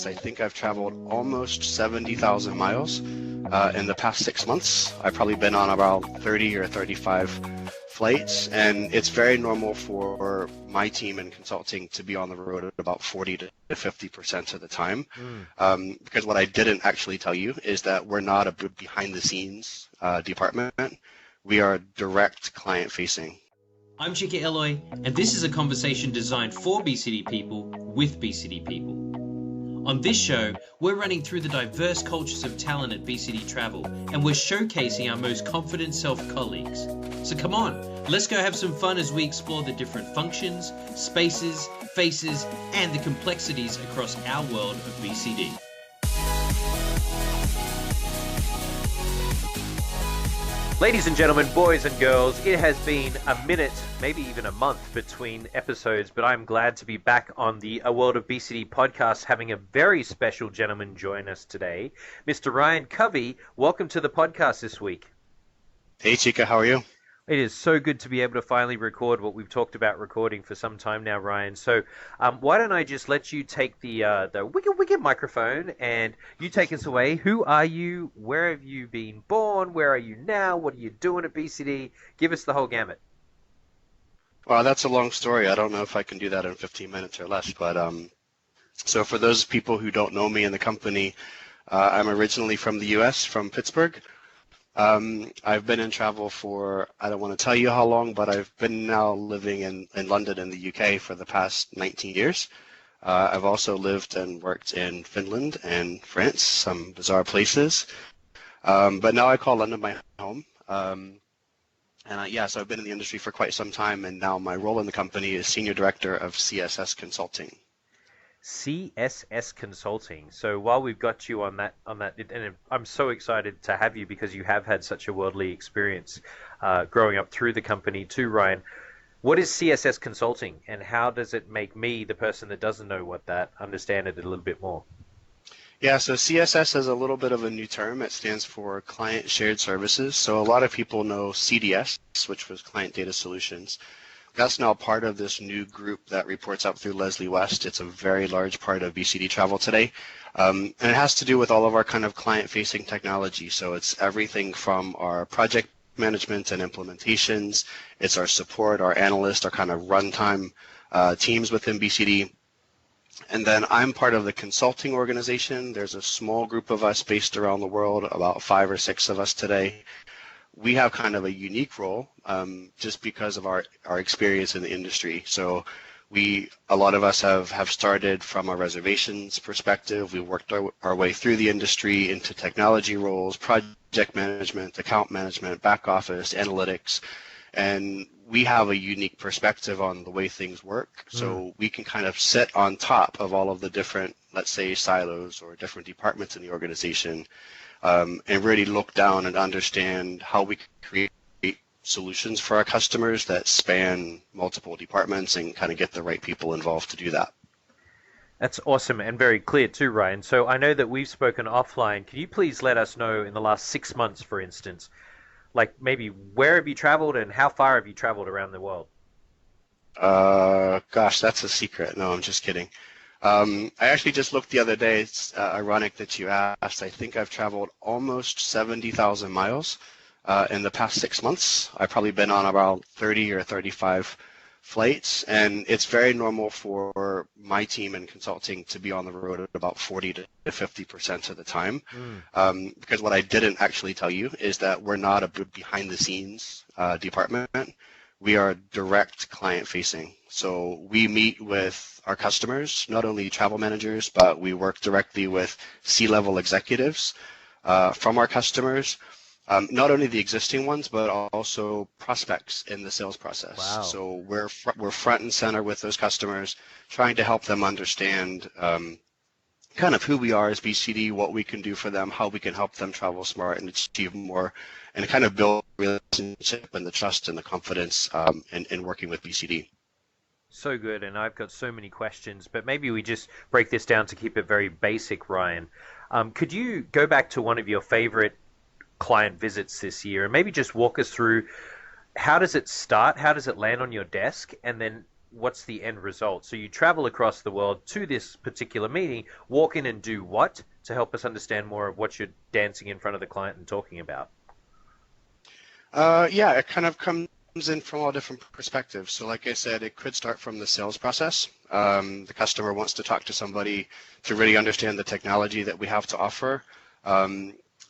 I think I've traveled almost 70,000 miles in the past 6 months. I've probably been on about 30 or 35 flights, and it's very normal for my team in consulting to be on the road at about 40 to 50% of the time. Because what I didn't actually tell you is that we're not a behind-the-scenes department. We are direct client-facing. I'm Chika Eloy, and this is a conversation designed for BCD people with BCD people. On this show, we're running through the diverse cultures of talent at BCD Travel, and we're showcasing our most confident self-colleagues. So come on, let's go have some fun as we explore the different functions, spaces, faces, and the complexities across our world of BCD. Ladies and gentlemen, boys and girls, it has been a minute, maybe even a month between episodes, but I'm glad to be back on the A World of BCD podcast, having a very special gentleman join us today. Mr. Ryan Covey, welcome to the podcast this week. Hey, Chika, how are you? It is so good to be able to finally record what we've talked about recording for some time now, Ryan. So why don't I just let you take the wicked microphone and you take us away. Who are you? Where have you been born? Where are you now? What are you doing at BCD? Give us the whole gamut. Well, that's a long story. I don't know if I can do that in 15 minutes or less. But so for those people who don't know me and the company, I'm originally from the U.S., from Pittsburgh. I've been in travel for, I don't want to tell you how long, but I've been now living in London in the UK for the past 19 years. I've also lived and worked in Finland and France, some bizarre places. But now I call London my home. So I've been in the industry for quite some time, and now my role in the company is Senior Director of CSS Consulting. CSS Consulting. So while we've got you on that, and I'm so excited to have you because you have had such a worldly experience growing up through the company too, Ryan. What is CSS Consulting, and how does it make me, the person that doesn't know what that, understand it a little bit more? Yeah, so CSS is a little bit of a new term. It stands for Client Shared Services. So a lot of people know CDS, which was Client Data Solutions. That's now part of this new group that reports up through Leslie West. It's a very large part of BCD Travel today. And it has to do with all of our kind of client-facing technology. So it's everything from our project management and implementations. It's our support, our analyst, our kind of runtime teams within BCD. And then I'm part of the consulting organization. There's a small group of us based around the world, about 5 or 6 of us today. We have kind of a unique role just because of our experience in the industry. So a lot of us have started from a reservations perspective. We worked our way through the industry into technology roles, project management, account management, back office, analytics, and we have a unique perspective on the way things work. So we can kind of sit on top of all of the different, let's say, silos or different departments in the organization, and really look down and understand how we can create solutions for our customers that span multiple departments and kind of get the right people involved to do that. That's awesome and very clear too, Ryan. So I know that we've spoken offline. Can you please let us know in the last 6 months, for instance, like maybe where have you traveled and how far have you traveled around the world? Gosh, that's a secret. No, I'm just kidding. I actually just looked the other day. It's ironic that you asked. I think I've traveled almost 70,000 miles in the past 6 months. I've probably been on about 30 or 35 flights, and it's very normal for my team in consulting to be on the road at about 40 to 50% of the time. Because what I didn't actually tell you is that we're not a behind-the-scenes department. We are direct client-facing. So we meet with our customers, not only travel managers, but we work directly with C-level executives from our customers, not only the existing ones, but also prospects in the sales process. Wow. So we're front and center with those customers, trying to help them understand kind of who we are as BCD, what we can do for them, how we can help them travel smart and achieve more, and kind of build a relationship and the trust and the confidence in working with BCD. So good, and I've got so many questions, but maybe we just break this down to keep it very basic, Ryan. Could you go back to one of your favorite client visits this year and maybe just walk us through how does it start, how does it land on your desk, and then what's the end result? So you travel across the world to this particular meeting, walk in and do what to help us understand more of what you're dancing in front of the client and talking about? Yeah, it kind of comes in from all different perspectives. So like I said, it could start from the sales process. The customer wants to talk to somebody to really understand the technology that we have to offer.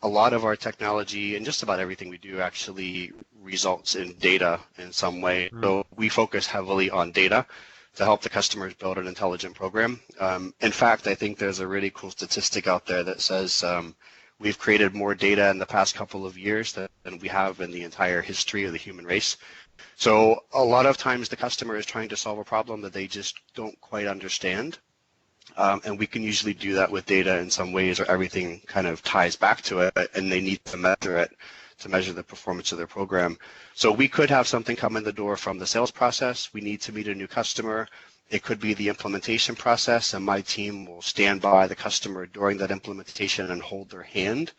A lot of our technology and just about everything we do actually results in data in some way. So we focus heavily on data to help the customers build an intelligent program. In fact, I think there's a really cool statistic out there that says we've created more data in the past couple of years than we have in the entire history of the human race. So a lot of times the customer is trying to solve a problem that they just don't quite understand. And we can usually do that with data in some ways, or everything kind of ties back to it, and they need to measure it to measure the performance of their program. So we could have something come in the door from the sales process. We need to meet a new customer. It could be the implementation process, and my team will stand by the customer during that implementation and hold their hand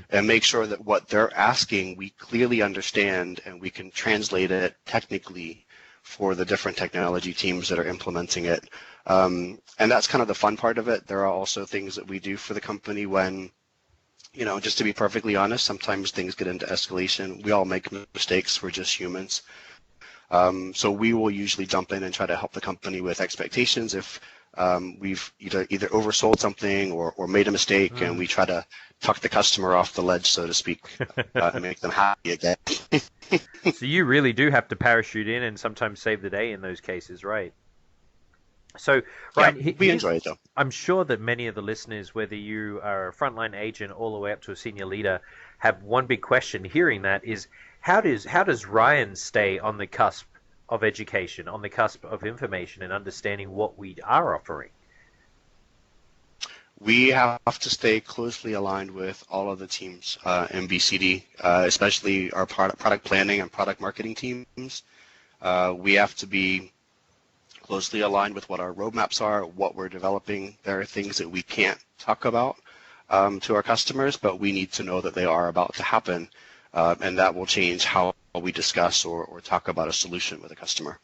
and make sure that what they're asking we clearly understand and we can translate it technically for the different technology teams that are implementing it. And that's kind of the fun part of it. There are also things that we do for the company when, just to be perfectly honest, sometimes things get into escalation. We all make mistakes. We're just humans. So we will usually jump in and try to help the company with expectations if we've either oversold something or made a mistake, and we try to tuck the customer off the ledge, so to speak, and make them happy again. So you really do have to parachute in and sometimes save the day in those cases, right? So, Ryan, yeah, we enjoy it though. I'm sure that many of the listeners, whether you are a frontline agent all the way up to a senior leader, have one big question hearing that is, how does Ryan stay on the cusp of education, on the cusp of information and understanding what we are offering? We have to stay closely aligned with all of the teams in BCD, especially our product planning and product marketing teams. We have to be closely aligned with what our roadmaps are, what we're developing. There are things that we can't talk about to our customers, but we need to know that they are about to happen, and that will change how we discuss or talk about a solution with a customer.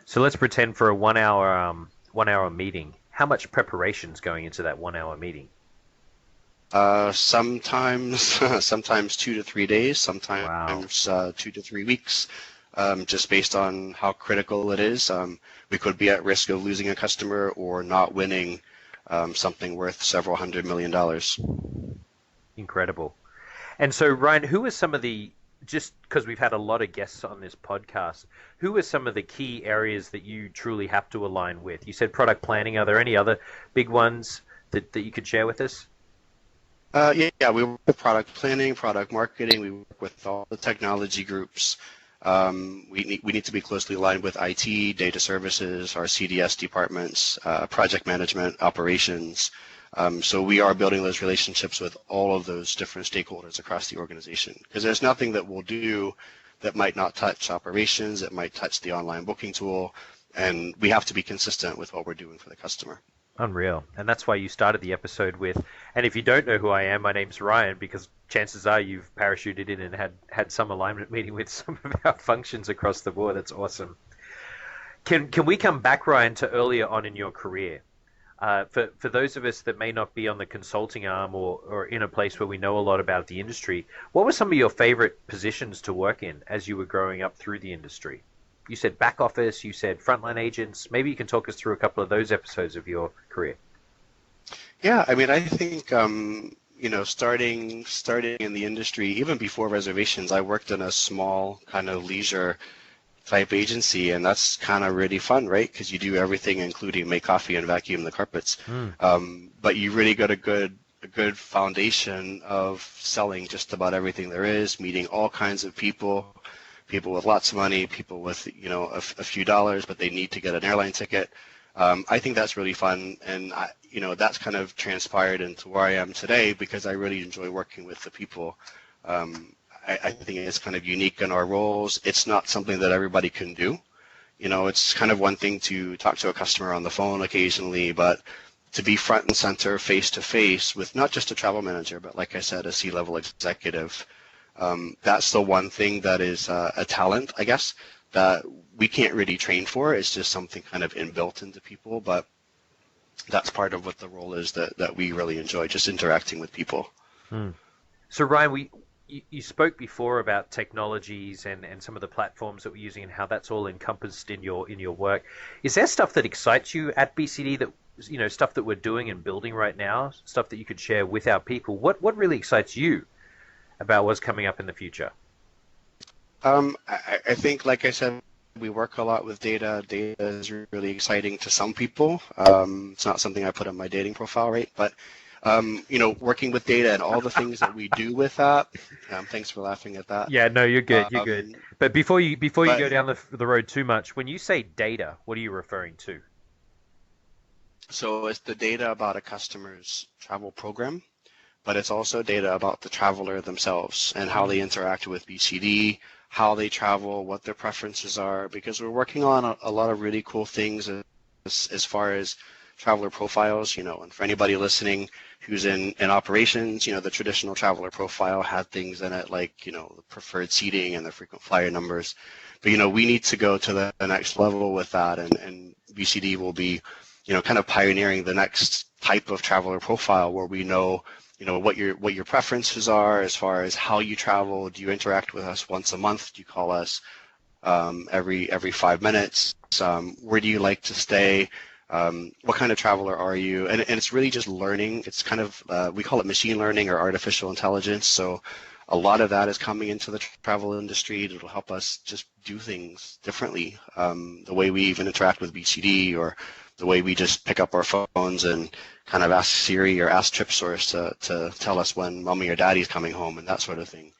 So let's pretend for a 1 hour meeting. How much preparation is going into that 1 hour meeting? Sometimes 2 to 3 days, sometimes 2 to 3 weeks. Just based on how critical it is. We could be at risk of losing a customer or not winning something worth several $100 million. Incredible. And so, Ryan, who are some of the, just because we've had a lot of guests on this podcast, who are some of the key areas that you truly have to align with? You said product planning. Are there any other big ones that you could share with us? Yeah, we work with product planning, product marketing. We work with all the technology groups. We need to be closely aligned with IT, data services, our CDS departments, project management, operations. So we are building those relationships with all of those different stakeholders across the organization, because there's nothing that we'll do that might not touch operations, it might touch the online booking tool, and we have to be consistent with what we're doing for the customer. Unreal. And that's why you started the episode with, and if you don't know who I am, my name's Ryan, because chances are you've parachuted in and had some alignment meeting with some of our functions across the board. That's awesome. Can we come back, Ryan, to earlier on in your career? For those of us that may not be on the consulting arm or in a place where we know a lot about the industry, what were some of your favorite positions to work in as you were growing up through the industry? You said back office, you said frontline agents. Maybe you can talk us through a couple of those episodes of your career. Yeah, I mean, I think, starting in the industry, even before reservations, I worked in a small kind of leisure type agency, and that's kind of really fun, right? Because you do everything, including make coffee and vacuum the carpets. But you really got a good foundation of selling just about everything there is, meeting all kinds of people with lots of money, people with a few dollars, but they need to get an airline ticket. I think that's really fun, and that's kind of transpired into where I am today because I really enjoy working with the people. I think it's kind of unique in our roles. It's not something that everybody can do. It's kind of one thing to talk to a customer on the phone occasionally, but to be front and center, face to face with not just a travel manager, but like I said, a C-level executive. That's the one thing that is a talent, I guess, that we can't really train for. It's just something kind of inbuilt into people, but that's part of what the role is that we really enjoy, just interacting with people. So Ryan, you spoke before about technologies and some of the platforms that we're using and how that's all encompassed in your work. Is there stuff that excites you at BCD, that stuff that we're doing and building right now, stuff that you could share with our people? What really excites you about what's coming up in the future? I think, like I said, we work a lot with data. Data is really exciting to some people. It's not something I put on my dating profile, right? But working with data and all the things that we do with that. Thanks for laughing at that. Yeah, no, you're good. You're good. But before you go down the road too much, when you say data, what are you referring to? So it's the data about a customer's travel program, but it's also data about the traveler themselves and how they interact with BCD, how they travel, what their preferences are, because we're working on a lot of really cool things as far as traveler profiles, and for anybody listening who's in operations, the traditional traveler profile had things in it like, the preferred seating and the frequent flyer numbers. But, we need to go to the next level with that, and BCD will be, kind of pioneering the next type of traveler profile where we know, what your preferences are as far as how you travel. Do you interact with us once a month? Do you call us every 5 minutes? Where do you like to stay? What kind of traveler are you? And it's really just learning. It's kind of, we call it machine learning or artificial intelligence. So a lot of that is coming into the travel industry. It'll help us just do things differently. The way we even interact with BCD, or the way we just pick up our phones and kind of ask Siri or ask TripSource to tell us when mommy or daddy's coming home and that sort of thing.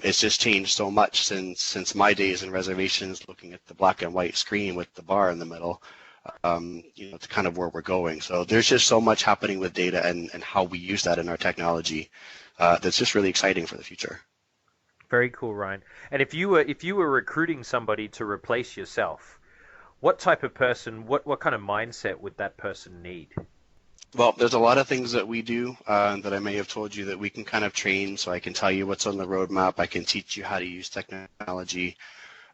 It's just changed so much since my days in reservations, looking at the black and white screen with the bar in the middle. To kind of where we're going. So there's just so much happening with data and how we use that in our technology that's just really exciting for the future. Very cool, Ryan. And if you were recruiting somebody to replace yourself, what type of person, what kind of mindset would that person need? Well, there's a lot of things that we do that I may have told you that we can kind of train. So I can tell you what's on the roadmap. I can teach you how to use technology.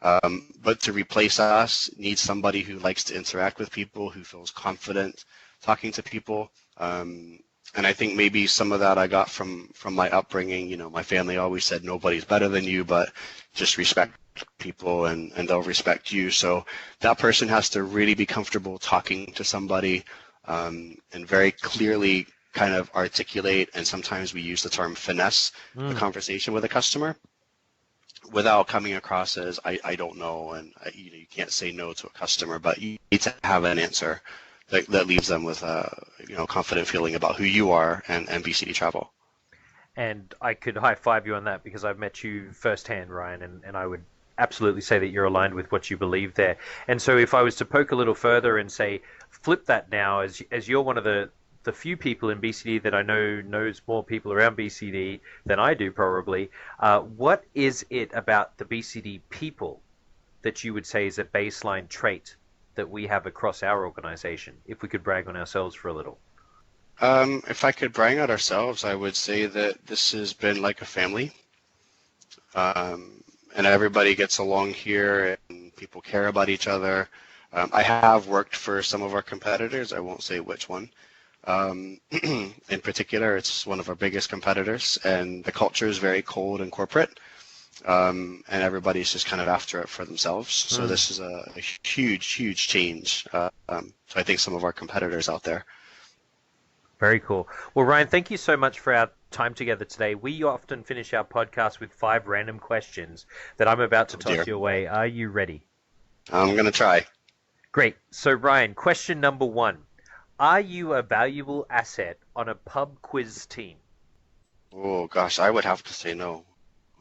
But to replace us needs somebody who likes to interact with people, who feels confident talking to people. And I think maybe some of that I got from my upbringing. My family always said nobody's better than you, but just respect people and they'll respect you. So that person has to really be comfortable talking to somebody and very clearly kind of articulate, and sometimes we use the term finesse the conversation with a customer, without coming across as I don't know, and you can't say no to a customer, but you need to have an answer that leaves them with a confident feeling about who you are and BCD Travel. And I could high five you on that, because I've met you firsthand, Ryan, and I would absolutely say that you're aligned with what you believe there. And so if I was to poke a little further and say, flip that now, as you're one of the few people in BCD that I know knows more people around BCD than I do probably, what is it about the BCD people that you would say is a baseline trait that we have across our organization, if we could brag on ourselves for a little? If I could brag on ourselves, I would say that this has been like a family, and everybody gets along here and people care about each other. I have worked for some of our competitors. I won't say which one. In particular, it's one of our biggest competitors, and the culture is very cold and corporate, and everybody's just kind of after it for themselves. So this is a huge change. So I think some of our competitors out there. Very cool. Well, Ryan, thank you so much for our time together today. We often finish our podcast with 5 random questions that I'm about to toss your way. Are you ready? I'm going to try. Great. So, Ryan, question number 1. Are you a valuable asset on a pub quiz team? Oh, gosh, I would have to say no.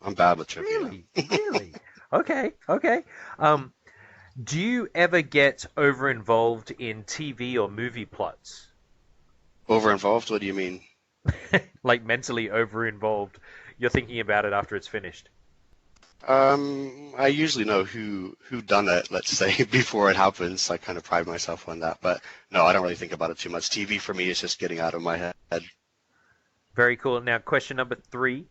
I'm bad with trivia. Really? Okay. Do you ever get over-involved in TV or movie plots? Over-involved? What do you mean? Like mentally over-involved. You're thinking about it after it's finished. I usually know who done it, let's say, before it happens. I kind of pride myself on that. But no, I don't really think about it too much. TV for me is just getting out of my head. Very cool. Now, question number 3.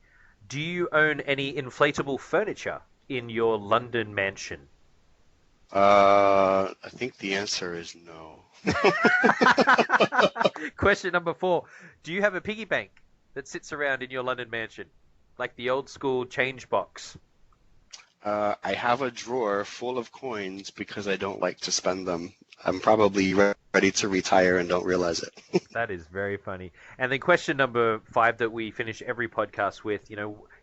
Do you own any inflatable furniture in your London mansion? I think the answer is no. Question number 4. Do you have a piggy bank that sits around in your London mansion? Like the old school change box? I have a drawer full of coins because I don't like to spend them. I'm probably ready to retire and don't realize it. That is very funny. And then question number 5 that we finish every podcast with,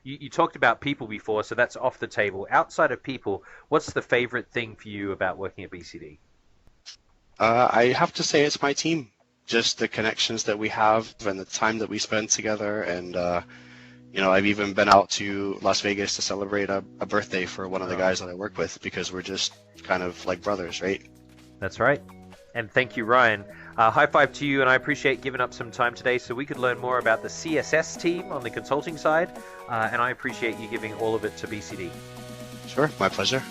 you talked about people before, so that's off the table. Outside of people, what's the favorite thing for you about working at BCD? I have to say it's my team. Just the connections that we have and the time that we spend together. And, I've even been out to Las Vegas to celebrate a birthday for one of the guys that I work with because we're just kind of like brothers, right? That's right. And thank you, Ryan. High five to you, and I appreciate giving up some time today so we could learn more about the CSS team on the consulting side, and I appreciate you giving all of it to BCD. Sure, my pleasure.